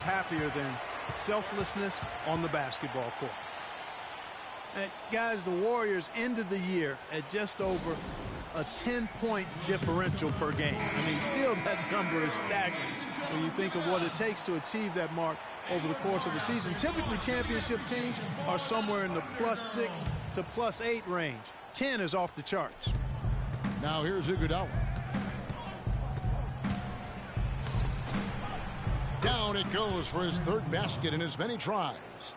happier than selflessness on the basketball court. And guys, the Warriors ended the year at just over a 10-point differential per game. I mean, still that number is staggering when you think of what it takes to achieve that mark over the course of the season. Typically, championship teams are somewhere in the +6 to +8 range. 10 is off the charts. Now here's Iguodala. Down it goes for his third basket in as many tries.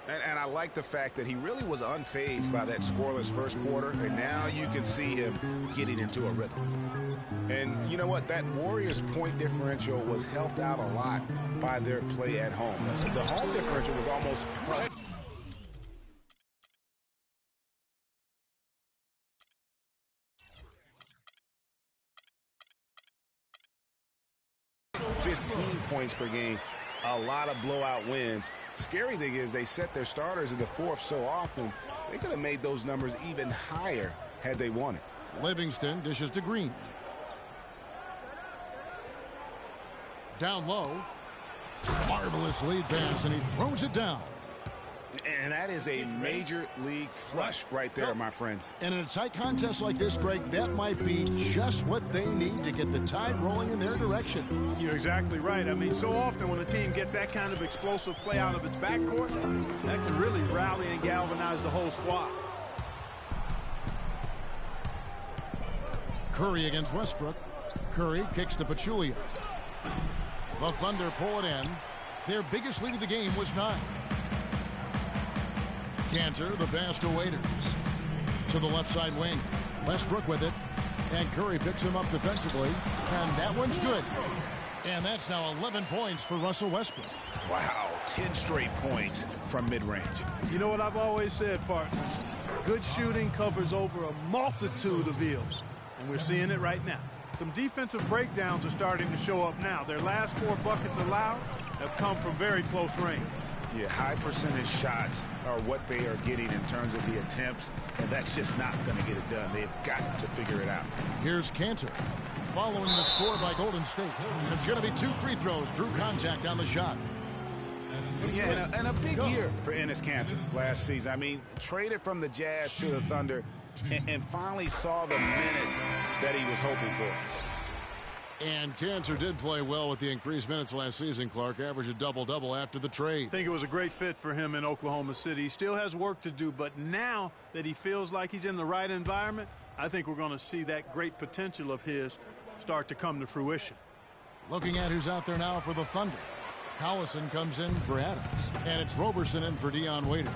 And I like the fact that he really was unfazed by that scoreless first quarter, and now you can see him getting into a rhythm. And you know what? That Warriors point differential was helped out a lot by their play at home. The home differential was almost plus 15 points per game. A lot of blowout wins. Scary thing is they set their starters in the fourth so often, they could have made those numbers even higher had they wanted. Livingston dishes to Green. Down low. Marvelous lead pass, and he throws it down. And that is a major league flush right there, my friends. And in a tight contest like this, Greg, that might be just what they need to get the tide rolling in their direction. You're exactly right. I mean, so often when a team gets that kind of explosive play out of its backcourt, that can really rally and galvanize the whole squad. Curry against Westbrook. Curry kicks to Pachulia. The Thunder pull it in. Their biggest lead of the game was 9. Cantor, the pass to Waiters. To the left side wing. Westbrook with it. And Curry picks him up defensively. And that one's good. And that's now 11 points for Russell Westbrook. Wow, 10 straight points from mid-range. You know what I've always said, partner? Good shooting covers over a multitude of ills. And we're seeing it right now. Some defensive breakdowns are starting to show up now. Their last 4 buckets allowed have come from very close range. Yeah, high percentage shots are what they are getting in terms of the attempts, and that's just not going to get it done. They've got to figure it out. Here's Cantor following the score by Golden State. It's going to be 2 free throws. Drew contact on the shot. Yeah, and a big year for Enes Kanter last season. I mean, traded from the Jazz to the Thunder and finally saw the minutes that he was hoping for. And Cantor did play well with the increased minutes last season, Clark. Averaged a double-double after the trade. I think it was a great fit for him in Oklahoma City. He still has work to do, but now that he feels like he's in the right environment, I think we're going to see that great potential of his start to come to fruition. Looking at who's out there now for the Thunder. Collison comes in for Adams, and it's Roberson in for Dion Waiters.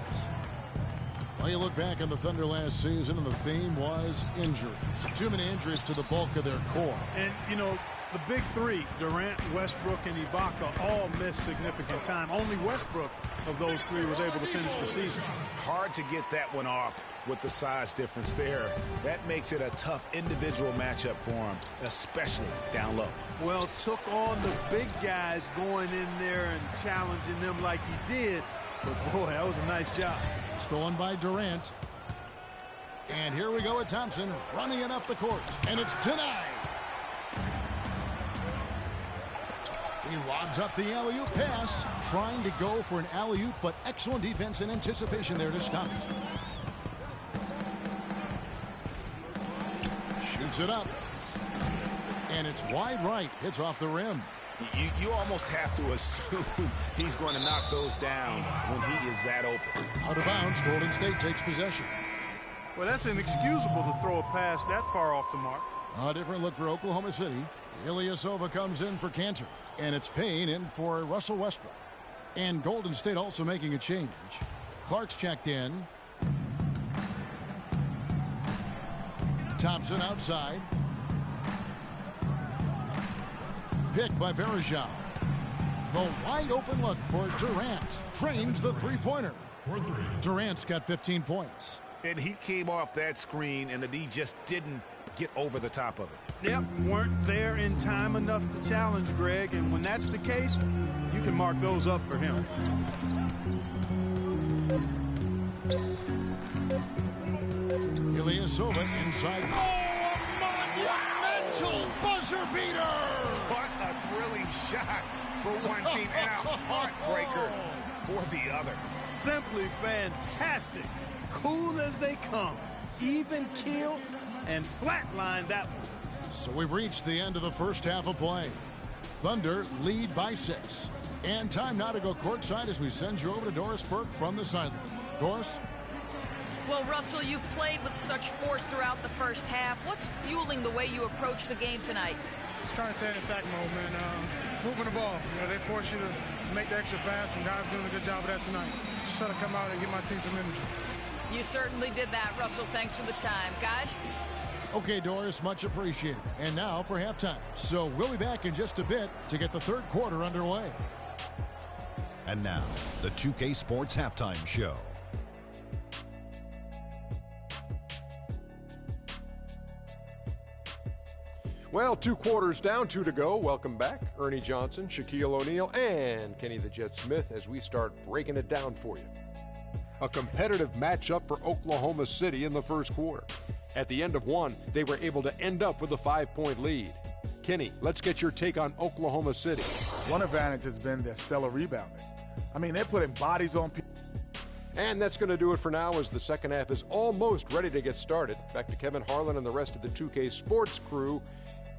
Well, you look back on the Thunder last season, and the theme was injuries. Too many injuries to the bulk of their core. And, you know, the big three, Durant, Westbrook, and Ibaka, all missed significant time. Only Westbrook of those 3 was able to finish the season. Hard to get that one off with the size difference there. That makes it a tough individual matchup for him, especially down low. Well, took on the big guys going in there and challenging them like he did. But, boy, that was a nice job. Stolen by Durant. And here we go with Thompson running it up the court. And it's denied. He lobs up the alley-oop pass. Trying to go for an alley-oop, but excellent defense and anticipation there to stop it. Shoots it up. And it's wide right. Hits off the rim. You almost have to assume he's going to knock those down when he is that open. Out of bounds, Golden State takes possession. Well, that's inexcusable to throw a pass that far off the mark. A different look for Oklahoma City. Ilyasova comes in for Cantor. And it's Payne in for Russell Westbrook. And Golden State also making a change. Clark's checked in. Thompson outside. Picked by Varejao. The wide open look for Durant. Trains the three-pointer. Durant's got 15 points. And he came off that screen, and the D just didn't get over the top of it. Yep, weren't there in time enough to challenge Greg, and when that's the case, you can mark those up for him. Ilyasova inside. Oh, a monumental buzzer beater! What a thrilling shot for one team and a heartbreaker for the other. Simply fantastic. Cool as they come. Even keel and flatline that one. So we've reached the end of the first half of play. Thunder lead by 6. And time now to go courtside as we send you over to Doris Burke from the sideline. Doris? Well, Russell, you've played with such force throughout the first half. What's fueling the way you approach the game tonight? Just trying to stay in attack mode, man. Moving the ball. You know, they force you to make the extra pass, and guys doing a good job of that tonight. Just try to come out and give my team some energy. You certainly did that, Russell. Thanks for the time. Guys? Okay, Doris, much appreciated. And now for halftime. So we'll be back in just a bit to get the third quarter underway. And now, the 2K Sports Halftime Show. Well, 2 quarters down, 2 to go. Welcome back. Ernie Johnson, Shaquille O'Neal, and Kenny the Jet Smith as we start breaking it down for you. A competitive matchup for Oklahoma City in the first quarter. At the end of one, they were able to end up with a 5-point lead. Kenny, let's get your take on Oklahoma City. One advantage has been their stellar rebounding. I mean, they're putting bodies on people. And that's going to do it for now as the second half is almost ready to get started. Back to Kevin Harlan and the rest of the 2K Sports crew.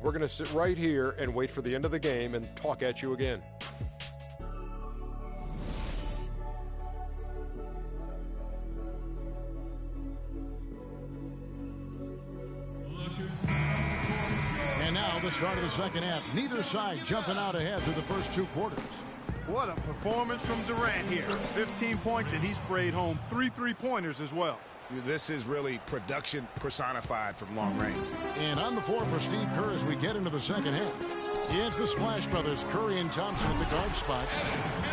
We're going to sit right here and wait for the end of the game and talk at you again. And now the start of the second half. Neither side jumping out ahead through the first 2 quarters. What a performance from Durant here. 15 points, and he sprayed home 3 3-pointers as well. This is really production personified from long range. And on the floor for Steve Kerr as we get into the second half. It's the Splash Brothers, Curry and Thompson at the guard spots.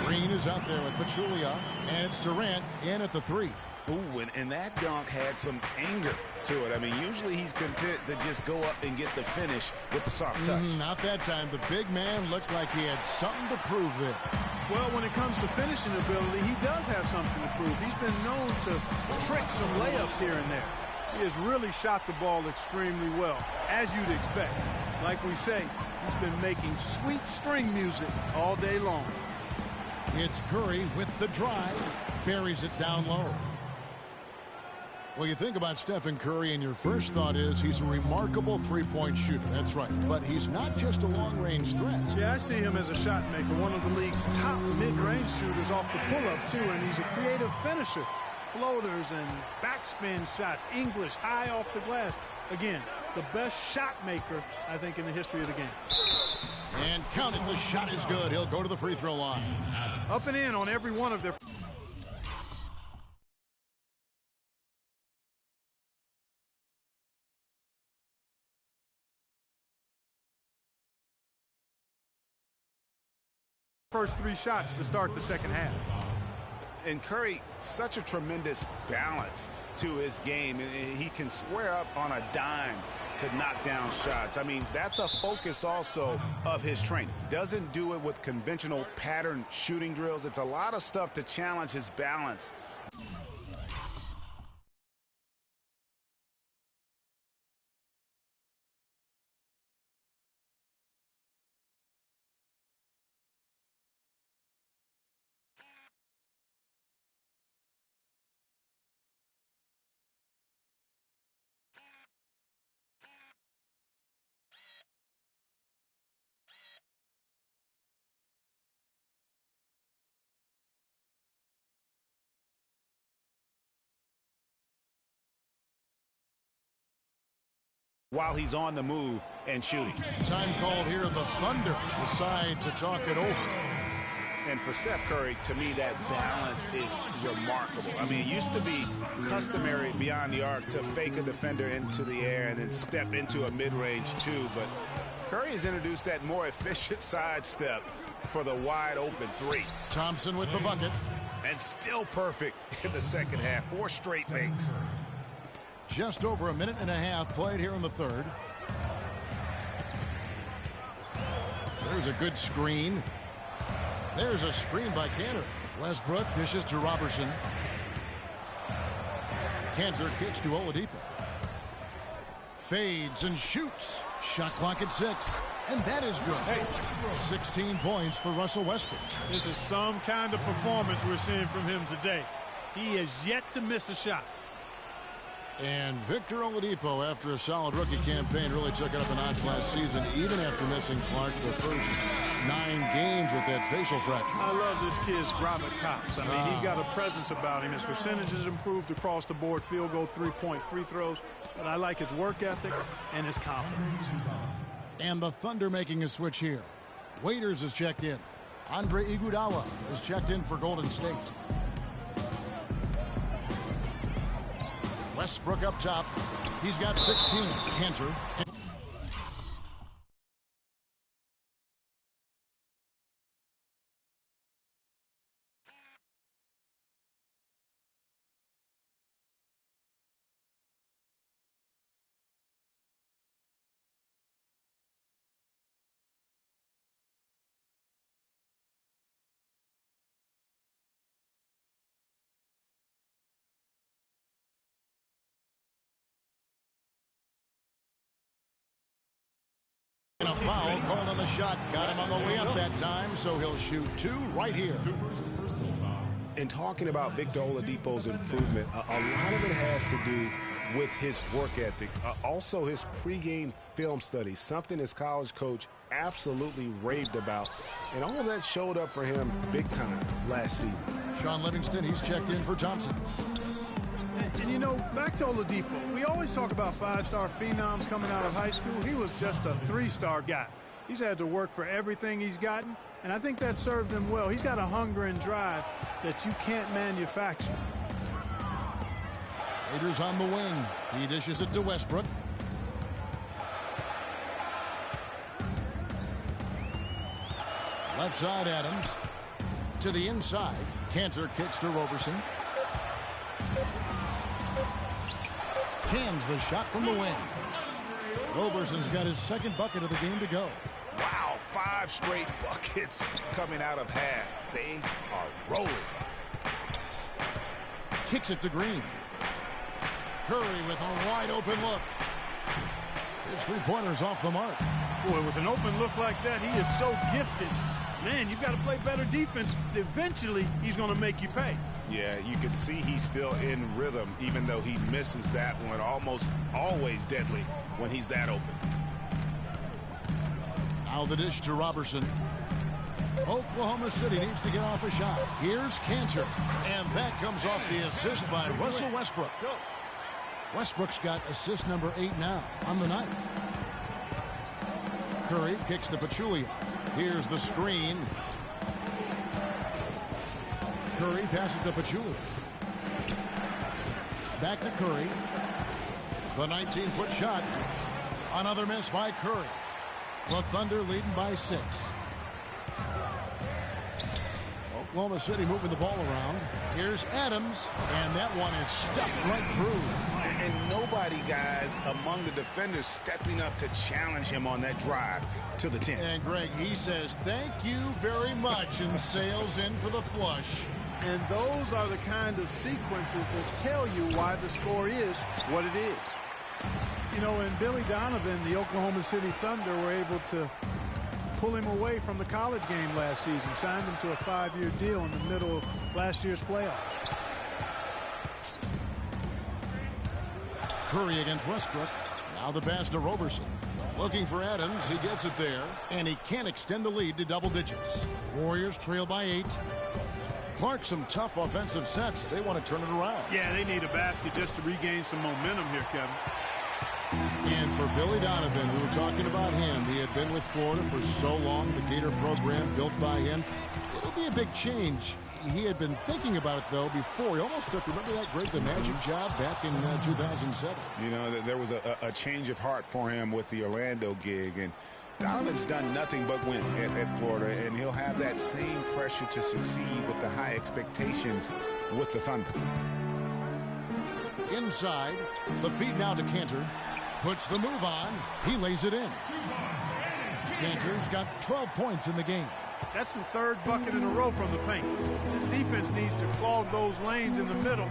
Green is out there with Pachulia, and it's Durant in at the 3. Ooh, and that dunk had some anger to it. I mean, usually he's content to just go up and get the finish with the soft touch. Not that time. The big man looked like he had something to prove there. Well, when it comes to finishing ability, he does have something to prove. He's been known to trick some layups here and there. He has really shot the ball extremely well, as you'd expect. Like we say, he's been making sweet string music all day long. It's Curry with the drive. Buries it down low. Well, you think about Stephen Curry, and your first thought is he's a remarkable three-point shooter. That's right. But he's not just a long-range threat. Yeah, I see him as a shot maker, one of the league's top mid-range shooters off the pull-up, too, and he's a creative finisher. Floaters and backspin shots, English, high off the glass. Again, the best shot maker, I think, in the history of the game. And count it, the shot is good. He'll go to the free throw line. Up and in on every one of their... first 3 shots to start the second half. And Curry, such a tremendous balance to his game. And he can square up on a dime to knock down shots. I mean, that's a focus also of his training. Doesn't do it with conventional pattern shooting drills. It's a lot of stuff to challenge his balance. While he's on the move and shooting. Time called here. The Thunder decide to talk it over. And for Steph Curry, to me, that balance is remarkable. I mean, it used to be customary beyond the arc to fake a defender into the air and then step into a mid-range two. But Curry has introduced that more efficient sidestep for the wide-open 3. Thompson with the bucket. And still perfect in the second half. 4 straight makes. Just over a minute and a half played here in the third. There's a good screen. There's a screen by Cantor. Westbrook dishes to Robertson. Cantor kicks to Oladipo. Fades and shoots. Shot clock at 6. And that is good. 16 points for Russell Westbrook. This is some kind of performance we're seeing from him today. He has yet to miss a shot. And Victor Oladipo, after a solid rookie campaign, really took it up a notch last season, even after missing Clark the first 9 games with that facial fracture. I love this kid's gravitas. I mean, he's got a presence about him. His percentages improved across the board, field goal, three-point, free throws. But I like his work ethic and his confidence. And the Thunder making a switch here. Waiters is checked in. Andre Iguodala is checked in for Golden State. Westbrook up top. He's got 16. Cantor. And a foul called on the shot. Got him on the way up that time, so he'll shoot 2 right here. In talking about Victor Oladipo's improvement, a lot of it has to do with his work ethic. Also his pregame film studies, something his college coach absolutely raved about. And all of that showed up for him big time last season. Sean Livingston, he's checked in for Thompson. And you know, back to Oladipo, we always talk about 5-star phenoms coming out of high school. He was just a 3-star guy. He's had to work for everything he's gotten, and I think that served him well. He's got a hunger and drive that you can't manufacture. Raiders on the wing. He dishes it to Westbrook. Left side, Adams. To the inside. Cantor kicks to Roberson. Cans the shot from the wing. Roberson's got his second bucket of the game to go. Wow, 5 straight buckets coming out of half. They are rolling. Kicks it to Green. Curry with a wide open look. His 3-pointer's off the mark. Boy, with an open look like that, he is so gifted. Man, you've got to play better defense. Eventually, he's going to make you pay. Yeah, you can see he's still in rhythm, even though he misses that one. Almost always deadly when he's that open. Now the dish to Robertson. Oklahoma City needs to get off a shot. Here's Cantor. And that comes off the assist by Russell Westbrook. Westbrook's got assist number 8 now on the night. Curry kicks to Pachulia. Here's the screen. Curry passes to Pachulia. Back to Curry. The 19-foot shot. Another miss by Curry. The Thunder leading by 6. Oklahoma City moving the ball around. Here's Adams, and that one is stuffed right through. And nobody, guys, among the defenders stepping up to challenge him on that drive to the 10. And Greg, he says, thank you very much, and sails in for the flush. And those are the kind of sequences that tell you why the score is what it is. You know, and Billy Donovan, the Oklahoma City Thunder, were able to pull him away from the college game last season, signed him to a 5-year deal in the middle of last year's playoffs. Curry against Westbrook. Now the pass to Roberson. Looking for Adams. He gets it there, and he can't extend the lead to double digits. Warriors trail by 8. Clark, some tough offensive sets. They want to turn it around. Yeah, they need a basket just to regain some momentum here, Kevin. And for Billy Donovan, we were talking about him. He had been with Florida for so long, the Gator program built by him. It'll be a big change. He had been thinking about it, though, before. He almost took, remember the Magic job back in 2007? You know, there was a change of heart for him with the Orlando gig, and Donovan's done nothing but win at Florida, and he'll have that same pressure to succeed with the high expectations with the Thunder. Inside, the feed now to Cantor. Puts the move on. He lays it in. Cantor's got 12 points in the game. That's the 3rd bucket in a row from the paint. This defense defense needs to clog those lanes in the middle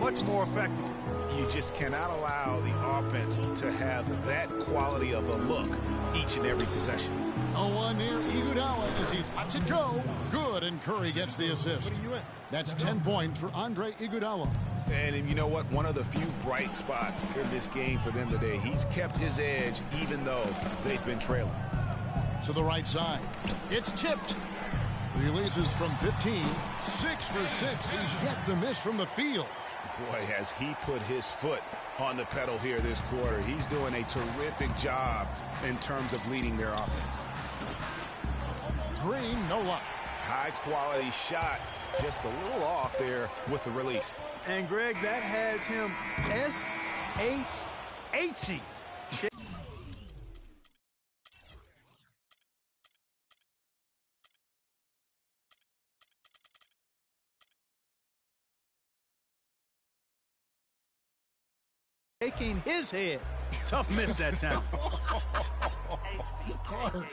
much more effectively. You just cannot allow the offense to have that quality of a look each and every possession. 0-1 near Iguodala as he lets it go. Good, and Curry gets the assist. That's 10 points for Andre Iguodala. And you know what? One of the few bright spots in this game for them today. He's kept his edge even though they've been trailing. To the right side. It's tipped. Releases from 15. 6 for 6. He's yet to miss from the field. Boy, has he put his foot on the pedal here this quarter. He's doing a terrific job in terms of leading their offense. Green, no luck. High quality shot, just a little off there with the release. And Greg, that has him S-H-H-E. Shaking his head. Tough miss that time. Clark.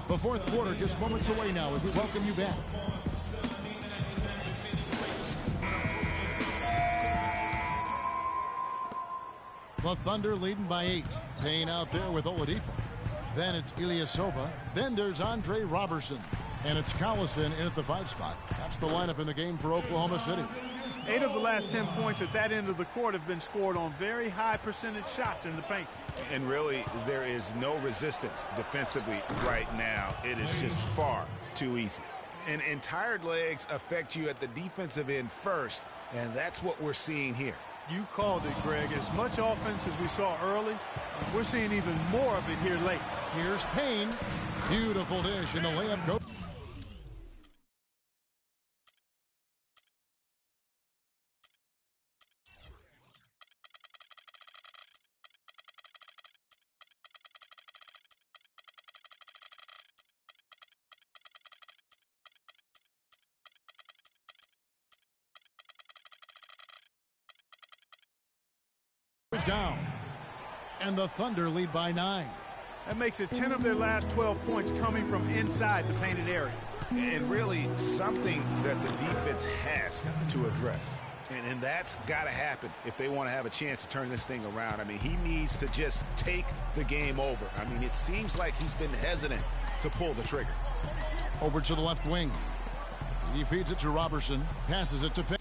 The fourth quarter just moments away now as we welcome you back. The Thunder leading by 8. Payne out there with Oladipo. Then it's Ilyasova. Then there's Andre Robertson. And it's Collison in at the 5 spot. That's the lineup in the game for Oklahoma City. 8 of the last 10 points at that end of the court have been scored on very high percentage shots in the paint. And really, there is no resistance defensively right now. It is just far too easy. And tired legs affect you at the defensive end first, and that's what we're seeing here. You called it, Greg. As much offense as we saw early, we're seeing even more of it here late. Here's Payne. Beautiful dish, and the layup goes. Down, and the Thunder lead by 9. That makes it 10 of their last 12 points coming from inside the painted area. And really something that the defense has to address. And that's got to happen if they want to have a chance to turn this thing around. I mean, he needs to just take the game over. I mean, it seems like he's been hesitant to pull the trigger. Over to the left wing. He feeds it to Robertson, passes it to Payne.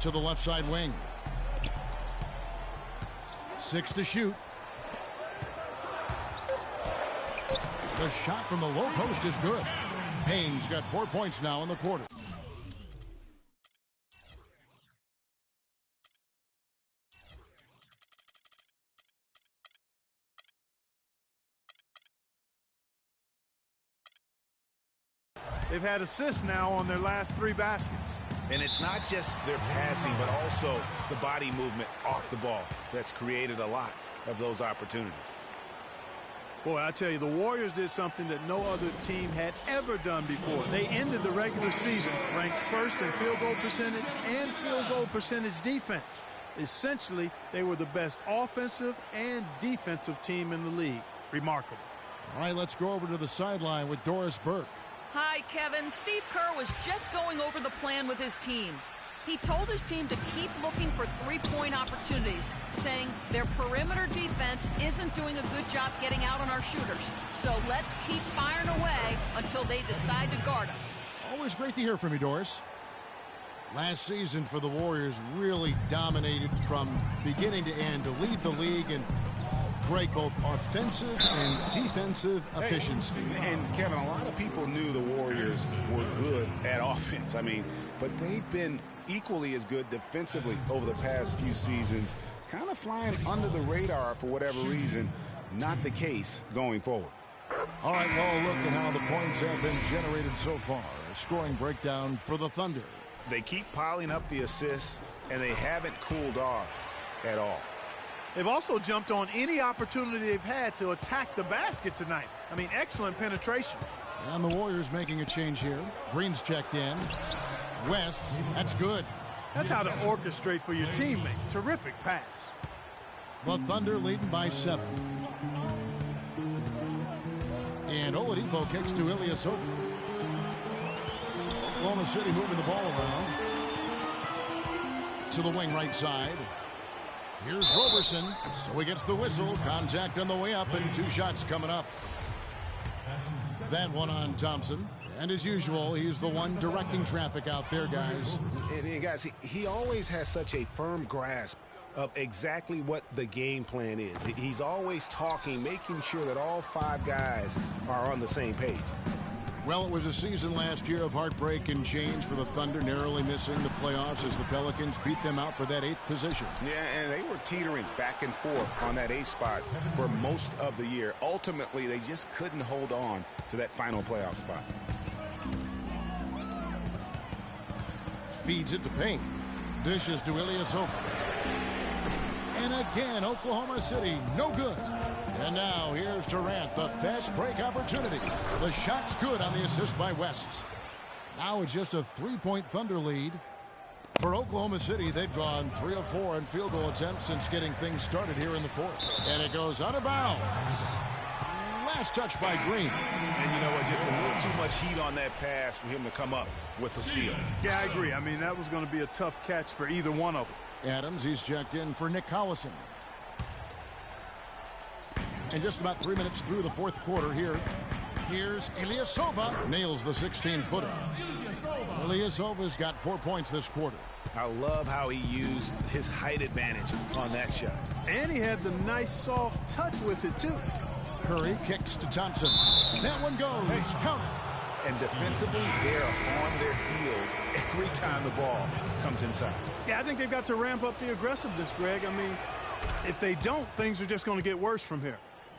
To the left side wing. 6 to shoot. The shot from the low post is good. Payne's got 4 points now in the quarter. They've had assists now on their last 3 baskets. And it's not just their passing, but also the body movement off the ball that's created a lot of those opportunities. Boy, I tell you, the Warriors did something that no other team had ever done before. They ended the regular season ranked first in field goal percentage and field goal percentage defense. Essentially, they were the best offensive and defensive team in the league. Remarkable. All right, let's go over to the sideline with Doris Burke. Hi, Kevin. Steve Kerr was just going over the plan with his team. He told his team to keep looking for three-point opportunities, saying their perimeter defense isn't doing a good job getting out on our shooters. So let's keep firing away until they decide to guard us. Always great to hear from you, Doris. Last season for the Warriors really dominated from beginning to end to lead the league and Greg, both offensive and defensive efficiency. And Kevin, a lot of people knew the Warriors were good at offense. But they've been equally as good defensively over the past few seasons, kind of flying under the radar for whatever reason. Not the case going forward. All right, well, look at how the points have been generated so far. A scoring breakdown for the Thunder. They keep piling up the assists, and they haven't cooled off at all. They've also jumped on any opportunity they've had to attack the basket tonight. Excellent penetration. And the Warriors making a change here. Green's checked in. West, that's good. That's how to orchestrate for your teammate. Terrific pass. The Thunder leading by 7. And Oladipo kicks to Ilyasova. Oklahoma City moving the ball around. To the wing right side. Here's Roberson, so he gets the whistle. Contact on the way up, and 2 shots coming up. That one on Thompson. And as usual, he's the one directing traffic out there, guys. And guys, he always has such a firm grasp of exactly what the game plan is. He's always talking, making sure that all 5 guys are on the same page. Well, it was a season last year of heartbreak and change for the Thunder, narrowly missing the playoffs as the Pelicans beat them out for that 8th position. Yeah, and they were teetering back and forth on that 8th spot for most of the year. Ultimately, they just couldn't hold on to that final playoff spot. Feeds it to Payne. Dishes to Ilyasova. And again, Oklahoma City, no good. And now here's Durant, the fast break opportunity. The shot's good on the assist by West. Now it's just a 3-point Thunder lead. For Oklahoma City, they've gone 3 of 4 in field goal attempts since getting things started here in the 4th. And it goes out of bounds. Last touch by Green. And you know what, just a little too much heat on that pass for him to come up with the steal. Yeah, I agree. That was going to be a tough catch for either one of them. Adams, he's checked in for Nick Collison. And just about 3 minutes through the 4th quarter here. Here's Ilyasova. Nails the 16-footer. Ilyasova's got 4 points this quarter. I love how he used his height advantage on that shot. And he had the nice soft touch with it, too. Curry kicks to Thompson. That one goes. Count it. And defensively, they're on their heels every time the ball comes inside. Yeah, I think they've got to ramp up the aggressiveness, Greg. If they don't, things are just going to get worse from here.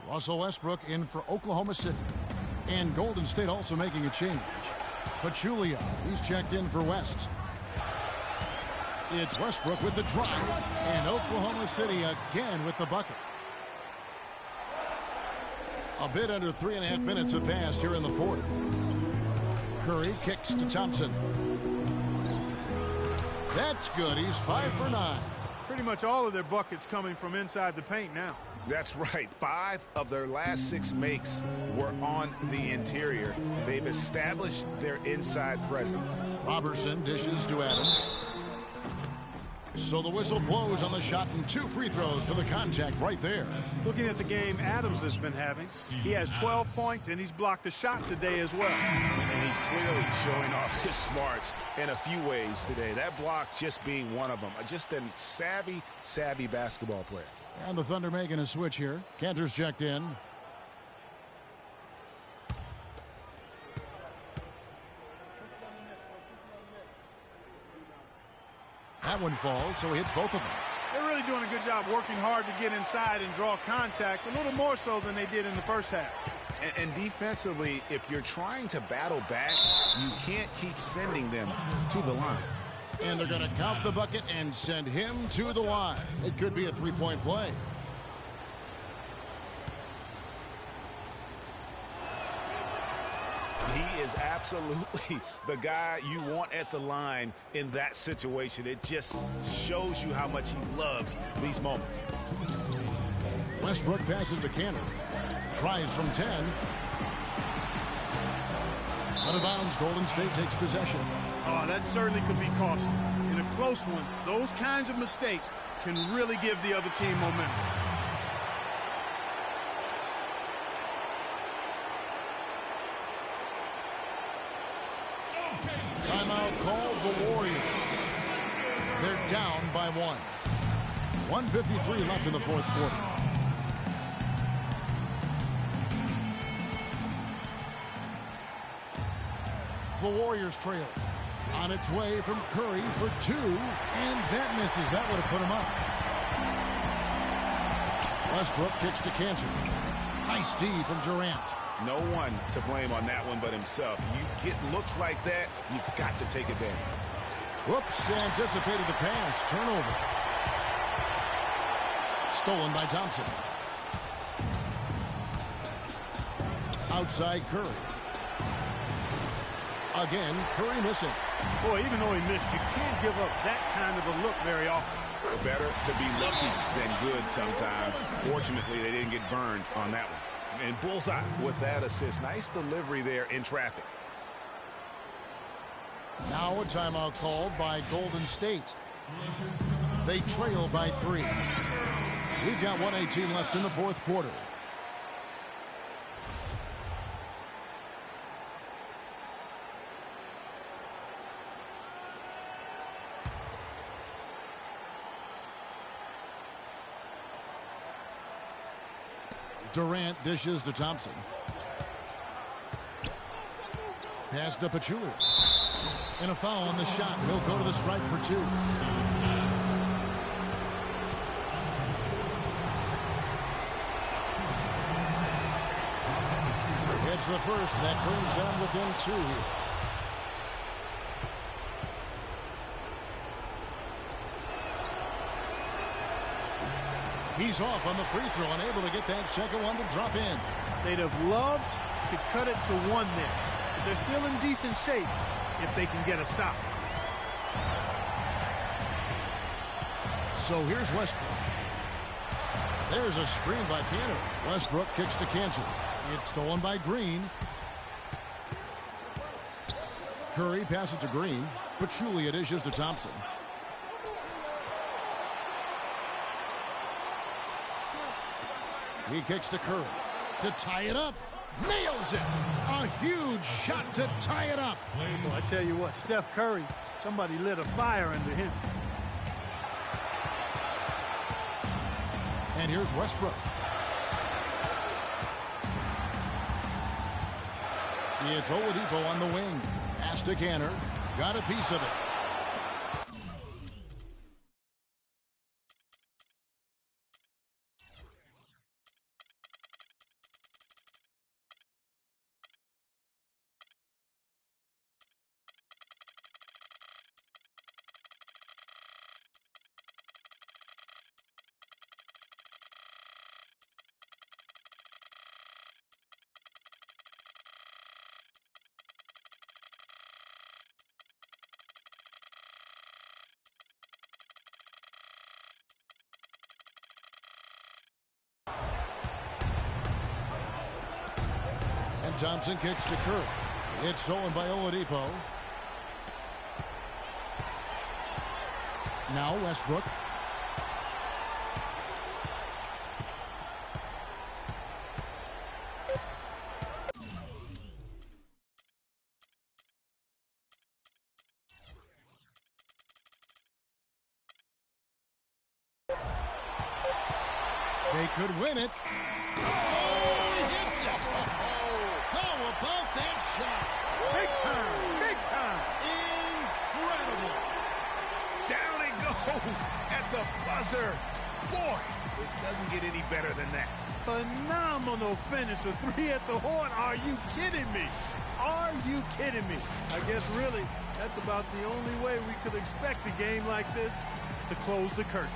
Russell Westbrook in for Oklahoma City. And Golden State also making a change. Pachulia, he's checked in for West. It's Westbrook with the drive. And Oklahoma City again with the bucket. A bit under 3.5 minutes have passed here in the 4th. Curry kicks to Thompson. That's good. He's 5 for 9. Pretty much all of their buckets coming from inside the paint now. That's right. 5 of their last 6 makes were on the interior. They've established their inside presence. Robertson dishes to Adams. So the whistle blows on the shot and 2 free throws for the contact right there. Looking at the game Adams has been having, he has 12 points and he's blocked a shot today as well. And he's clearly showing off his smarts in a few ways today. That block just being one of them. Just a savvy basketball player. And the Thunder making a switch here. Cantor's checked in. That one falls, so he hits both of them. They're really doing a good job working hard to get inside and draw contact, a little more so than they did in the first half. And defensively, if you're trying to battle back, you can't keep sending them to the line. And they're going to count the bucket and send him to the line. It could be a 3-point play. He is absolutely the guy you want at the line in that situation. It just shows you how much he loves these moments. Westbrook passes to Cantor. Tries from 10. Out of bounds, Golden State takes possession. Oh, that certainly could be costly. In a close one, those kinds of mistakes can really give the other team momentum. Timeout called the Warriors. They're down by 1. 1:53 left in the fourth quarter. The Warriors trail. On its way from Curry for 2, and that misses. That would have put him up. Westbrook kicks to Cantor. Nice D from Durant. No one to blame on that one but himself. You get looks like that, you've got to take advantage. Whoops, anticipated the pass. Turnover. Stolen by Thompson. Outside Curry. Again, Curry missing. Boy, even though he missed, you can't give up that kind of a look very often. Better to be lucky than good sometimes. Fortunately, they didn't get burned on that one. And bullseye with that assist. Nice delivery there in traffic. Now a timeout called by Golden State. They trail by 3. We've got 1:18 left in the fourth quarter. Durant dishes to Thompson. Pass to Pachulia. And a foul on the shot. He'll go to the stripe for 2. It's the first. That brings them within 2 here. He's off on the free throw, unable to get that second one to drop in. They'd have loved to cut it to 1 there. But they're still in decent shape if they can get a stop. So here's Westbrook. There's a screen by Cantor. Westbrook kicks to Cantor. It's stolen by Green. Curry passes to Green. Pachulia dishes to Thompson. He kicks to Curry to tie it up. Nails it. A huge shot to tie it up. Well, I tell you what, Steph Curry, somebody lit a fire under him. And here's Westbrook. It's Oladipo on the wing. Pass to Cantor. Got a piece of it. Thompson kicks to Curry. It's stolen by Oladipo. Now Westbrook. They could win it. Oh, he hits it. How about that shot? Big time, big time. Incredible. Down it goes at the buzzer. Boy, it doesn't get any better than that. Phenomenal finish. A three at the horn. Are you kidding me? Are you kidding me? I guess really that's about the only way we could expect a game like this to close the curtain.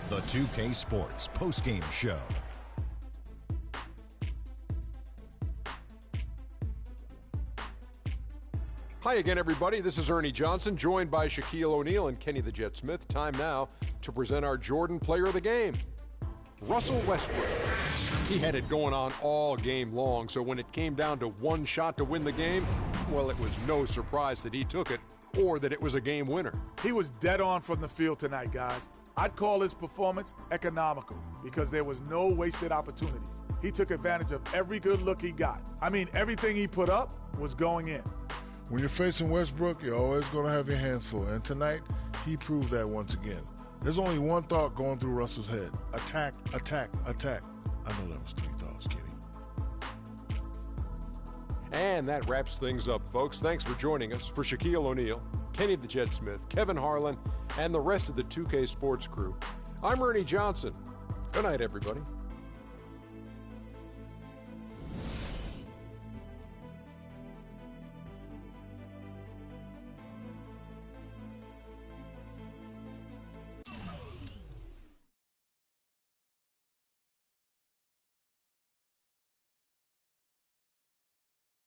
The 2K Sports postgame show. Hi again, everybody. This is Ernie Johnson, joined by Shaquille O'Neal and Kenny the Jet Smith. Time now to present our Jordan Player of the Game, Russell Westbrook. He had it going on all game long, so when it came down to one shot to win the game, well, it was no surprise that he took it or that it was a game winner. He was dead on from the field tonight, guys. I'd call his performance economical because there was no wasted opportunities. He took advantage of every good look he got. I mean, everything he put up was going in. When you're facing Westbrook, you're always going to have your hands full. And tonight, he proved that once again. There's only one thought going through Russell's head. Attack, attack, attack. I know that was 3 thoughts, Kenny. And that wraps things up, folks. Thanks for joining us. For Shaquille O'Neal, Kenny the Jet Smith, Kevin Harlan, and the rest of the 2K Sports crew, I'm Ernie Johnson. Good night, everybody.